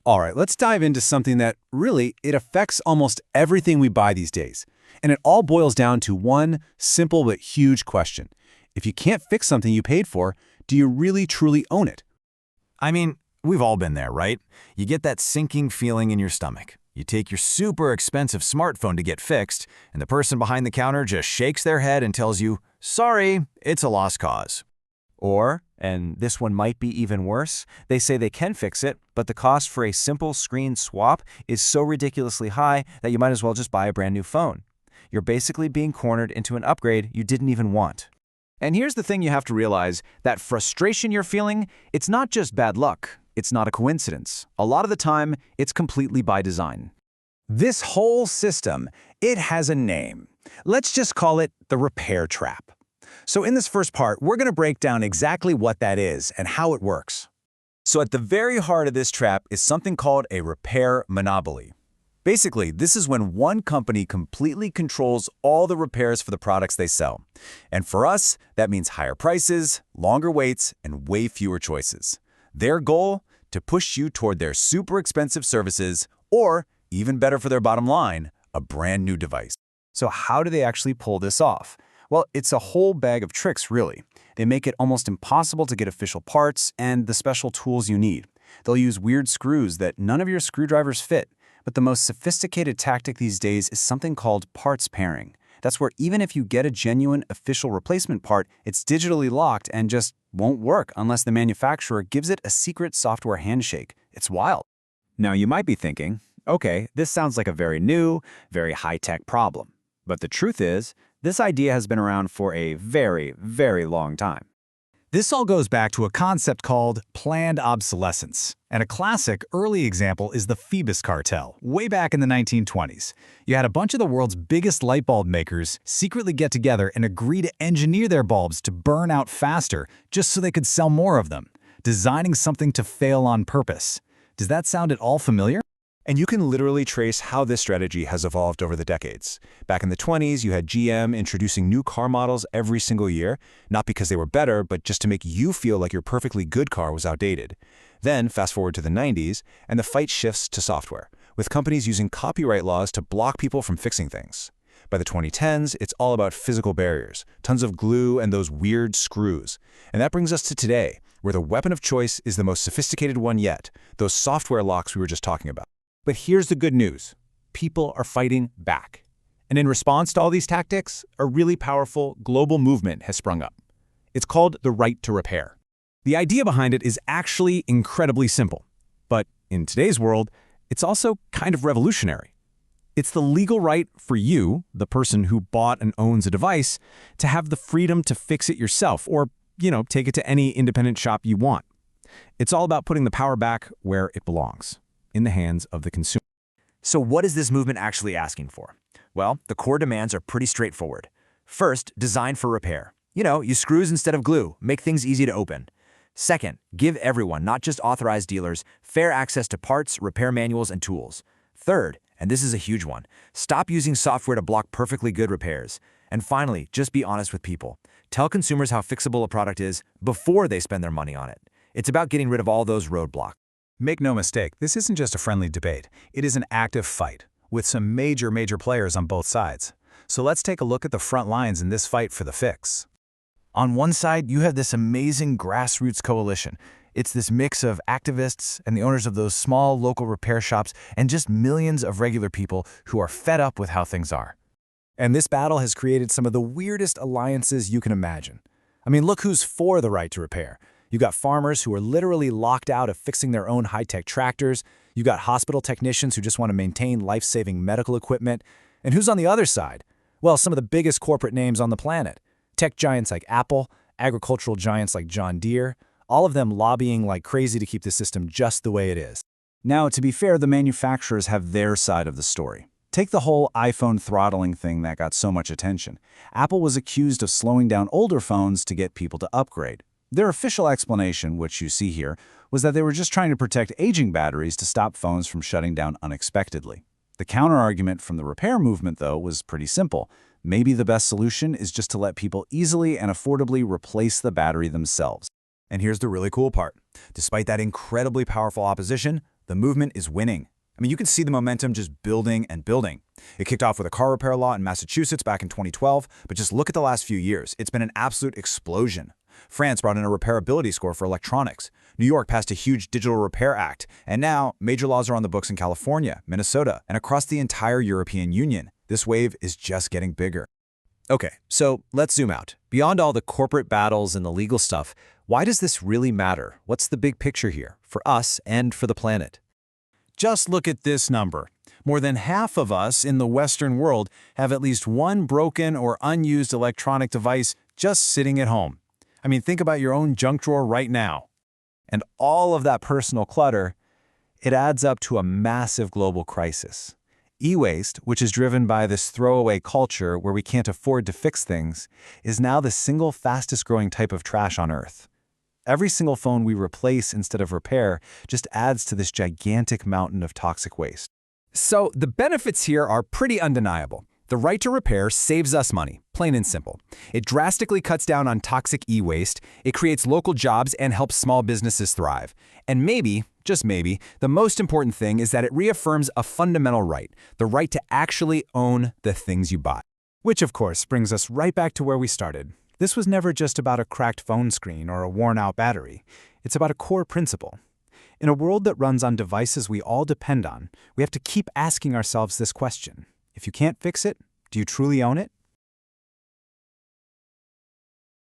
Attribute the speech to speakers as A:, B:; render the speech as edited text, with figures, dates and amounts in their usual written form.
A: All right, let's dive into something that really, it affects almost everything we buy these days. And it all boils down to one simple but huge question. If you can't fix something you paid for, do you really truly own it?
B: I mean, we've all been there, right? You get that sinking feeling in your stomach. You take your super expensive smartphone to get fixed, and the person behind the counter just shakes their head and tells you, sorry, it's a lost cause.
C: Or, and this one might be even worse, they say they can fix it, but the cost for a simple screen swap is so ridiculously high that you might as well just buy a brand new phone. You're basically being cornered into an upgrade you didn't even want.
D: And here's the thing you have to realize, that frustration you're feeling, it's not just bad luck. It's not a coincidence. A lot of the time, it's completely by design.
A: This whole system, it has a name. Let's just call it the repair trap. So in this first part, we're going to break down exactly what that is and how it works.
C: So at the very heart of this trap is something called a repair monopoly. Basically, this is when one company completely controls all the repairs for the products they sell. And for us, that means higher prices, longer waits, and way fewer choices. Their goal? To push you toward their super expensive services, or, even better for their bottom line, a brand new device.
D: So how do they actually pull this off? Well, it's a whole bag of tricks, really. They make it almost impossible to get official parts and the special tools you need. They'll use weird screws that none of your screwdrivers fit. But the most sophisticated tactic these days is something called parts pairing. That's where even if you get a genuine official replacement part, it's digitally locked and just won't work unless the manufacturer gives it a secret software handshake. It's wild. Now you might be thinking, okay, this sounds like a very new, very high-tech problem. But the truth is, this idea has been around for a very, very long time.
E: This all goes back to a concept called planned obsolescence. And a classic early example is the Phoebus cartel, way back in the 1920s. You had a bunch of the world's biggest light bulb makers secretly get together and agree to engineer their bulbs to burn out faster just so they could sell more of them, designing something to fail on purpose. Does that sound at all familiar?
A: And you can literally trace how this strategy has evolved over the decades. Back in the 20s, you had GM introducing new car models every single year, not because they were better, but just to make you feel like your perfectly good car was outdated. Then, fast forward to the 90s, and the fight shifts to software, with companies using copyright laws to block people from fixing things. By the 2010s, it's all about physical barriers, tons of glue, and those weird screws. And that brings us to today, where the weapon of choice is the most sophisticated one yet, those software locks we were just talking about. But here's the good news. People are fighting back. And in response to all these tactics, a really powerful global movement has sprung up. It's called the right to repair. The idea behind it is actually incredibly simple. But in today's world, it's also kind of revolutionary. It's the legal right for you, the person who bought and owns a device, to have the freedom to fix it yourself or, take it to any independent shop you want. It's all about putting the power back where it belongs, in the hands of the consumer.
C: So what is this movement actually asking for? Well, the core demands are pretty straightforward. First, design for repair. Use screws instead of glue, make things easy to open. Second, give everyone, not just authorized dealers, fair access to parts, repair manuals, and tools. Third, and this is a huge one, stop using software to block perfectly good repairs. And finally, just be honest with people. Tell consumers how fixable a product is before they spend their money on it. It's about getting rid of all those roadblocks.
E: Make no mistake, this isn't just a friendly debate. It is an active fight, with some major players on both sides. So let's take a look at the front lines in this fight for the fix. On one side, you have this amazing grassroots coalition. It's this mix of activists and the owners of those small local repair shops and just millions of regular people who are fed up with how things are. And this battle has created some of the weirdest alliances you can imagine. I mean, look who's for the right to repair. You got farmers who are literally locked out of fixing their own high-tech tractors. You got hospital technicians who just want to maintain life-saving medical equipment. And who's on the other side? Well, some of the biggest corporate names on the planet. Tech giants like Apple, agricultural giants like John Deere, all of them lobbying like crazy to keep the system just the way it is. Now, to be fair, the manufacturers have their side of the story. Take the whole iPhone throttling thing that got so much attention. Apple was accused of slowing down older phones to get people to upgrade. Their official explanation, which you see here, was that they were just trying to protect aging batteries to stop phones from shutting down unexpectedly. The counterargument from the repair movement, though, was pretty simple. Maybe the best solution is just to let people easily and affordably replace the battery themselves.
C: And here's the really cool part. Despite that incredibly powerful opposition,
D: The movement is winning. I mean, you can see the momentum just building and building. It kicked off with a car repair law in Massachusetts back in 2012, but just look at the last few years. It's been an absolute explosion. France brought in a repairability score for electronics. New York passed a huge Digital Repair Act. And now, major laws are on the books in California, Minnesota, and across the entire European Union. This wave is just getting bigger.
A: Okay, so let's zoom out. Beyond all the corporate battles and the legal stuff, why does this really matter? What's the big picture here, for us and for the planet?
E: Just look at this number. More than half of us in the Western world have at least one broken or unused electronic device just sitting at home. I mean, think about your own junk drawer right now.
A: And all of that personal clutter, it adds up to a massive global crisis. E-waste, which is driven by this throwaway culture where we can't afford to fix things, is now the single fastest growing type of trash on Earth. Every single phone we replace instead of repair just adds to this gigantic mountain of toxic waste.
C: So the benefits here are pretty undeniable. The right to repair saves us money, plain and simple. It drastically cuts down on toxic e-waste, it creates local jobs and helps small businesses thrive. And maybe, just maybe, the most important thing is that it reaffirms a fundamental right, the right to actually own the things you buy.
D: Which, of course, brings us right back to where we started. This was never just about a cracked phone screen or a worn-out battery. It's about a core principle. In a world that runs on devices we all depend on, we have to keep asking ourselves this question. If you can't fix it, do you truly own it?